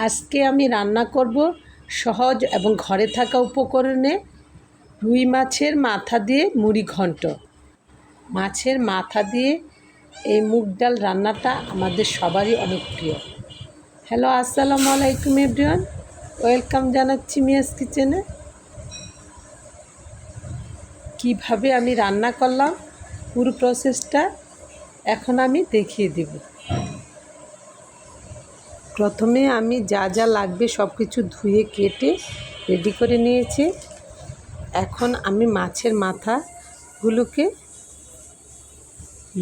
আজকে আমি রান্না করব সহজ এবং ঘরে থাকা উপকরণে রুই মাছের মাথা দিয়ে মুড়ি ঘন্ট। মাছের মাথা দিয়ে এই মুগ ডাল রান্নাটা আমাদের সবারই অনেক প্রিয়। হ্যালো, আসসালামু আলাইকুম এভরিওয়ান, ওয়েলকাম জানাচ্ছি মিয়াস কিচেনে। কিভাবে আমি রান্না করলাম পুরো প্রসেসটা এখন আমি দেখিয়ে দেব। প্রথমে আমি যা যা লাগবে সব কিছু ধুয়ে কেটে রেডি করে নিয়েছি। এখন আমি মাছের মাথাগুলোকে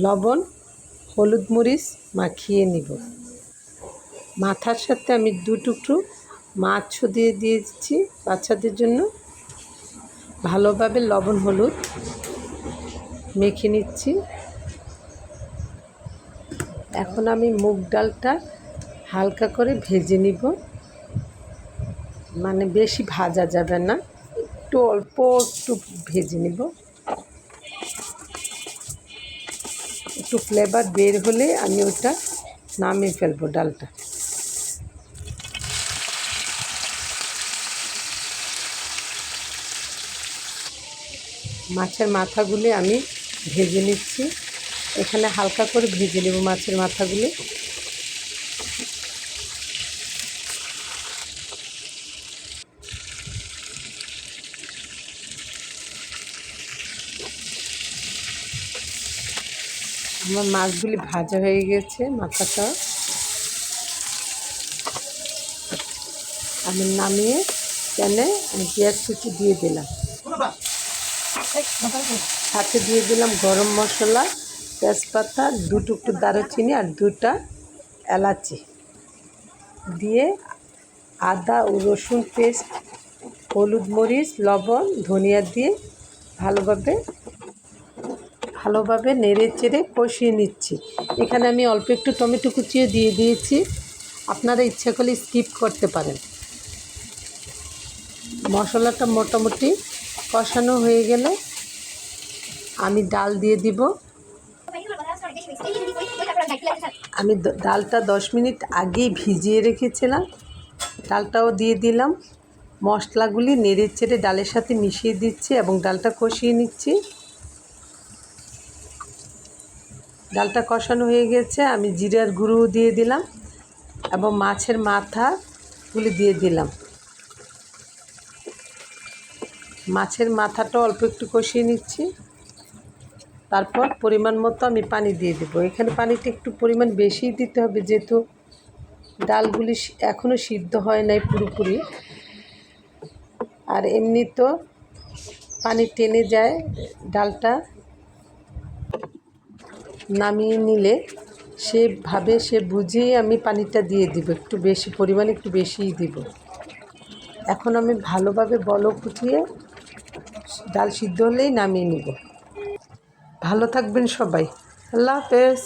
লবণ হলুদ মরিচ মাখিয়ে নিব। মাথার সাথে আমি 2 টুকরো মাছও দিয়ে দিয়েছি বাচ্চাদের জন্য। ভালোভাবে লবণ হলুদ মেখে নিচ্ছি। এখন আমি মুগ ডালটা হালকা করে ভেজে নিব, মানে বেশি ভাজা যাবে না, একটু অল্প একটু ভেজে নিব। একটু ফ্লেভার বের হলে আমি ওটা নামিয়ে ফেলবো ডালটা। মাছের মাথাগুলি আমি ভেজে নিচ্ছি। এখানে হালকা করে ভেজে নেব মাছের মাথাগুলি। আমার মাছগুলি ভাজা হয়ে গেছে, মাথাটা আমি নামিয়ে প্যানে পেঁয়াজ কুচি দিয়ে দিলাম। সাথে দিয়ে দিলাম গরম মশলা, তেজপাতা, 2 টুকরো দারুচিনি আর 2টা এলাচি দিয়ে আদা ও রসুন পেস্ট, হলুদ মরিচ লবণ ধনিয়া দিয়ে ভালোভাবে নেড়ে চেড়ে কষিয়ে নিচ্ছি। এখানে আমি অল্প একটু টমেটো কুচিও দিয়ে দিয়েছি, আপনারা ইচ্ছা করলে স্কিপ করতে পারেন। মশলাটা মোটামুটি কষানো হয়ে গেলে আমি ডাল দিয়ে দিব। আমি ডালটা 10 মিনিট আগেই ভিজিয়ে রেখেছিলাম, ডালটাও দিয়ে দিলাম। মশলাগুলি নেড়ে চেড়ে ডালের সাথে মিশিয়ে দিচ্ছি এবং ডালটা কষিয়ে নিচ্ছি। ডালটা কষানো হয়ে গেছে, আমি জিরার গুঁড়ো দিয়ে দিলাম এবং মাছের মাথাগুলি দিয়ে দিলাম। মাছের মাথাটা অল্প একটু কষিয়ে নিচ্ছি। তারপর পরিমাণ মতো আমি পানি দিয়ে দেবো। এখানে পানিটা একটু পরিমাণ বেশি দিতে হবে, যেহেতু ডালগুলি এখনও সিদ্ধ হয় নাই পুরোপুরি, আর এমনি তো পানি টেনে যায়। ডালটা নামিয়ে নিলে সে বুঝেই আমি পানিটা দিয়ে দিব, একটু বেশি পরিমাণে একটু বেশিই দিব। এখন আমি ভালোভাবে বলক ফুটিয়ে ডাল সিদ্ধ হলেই নামিয়ে নিব। ভালো থাকবেন সবাই, আল্লাহ হাফেজ।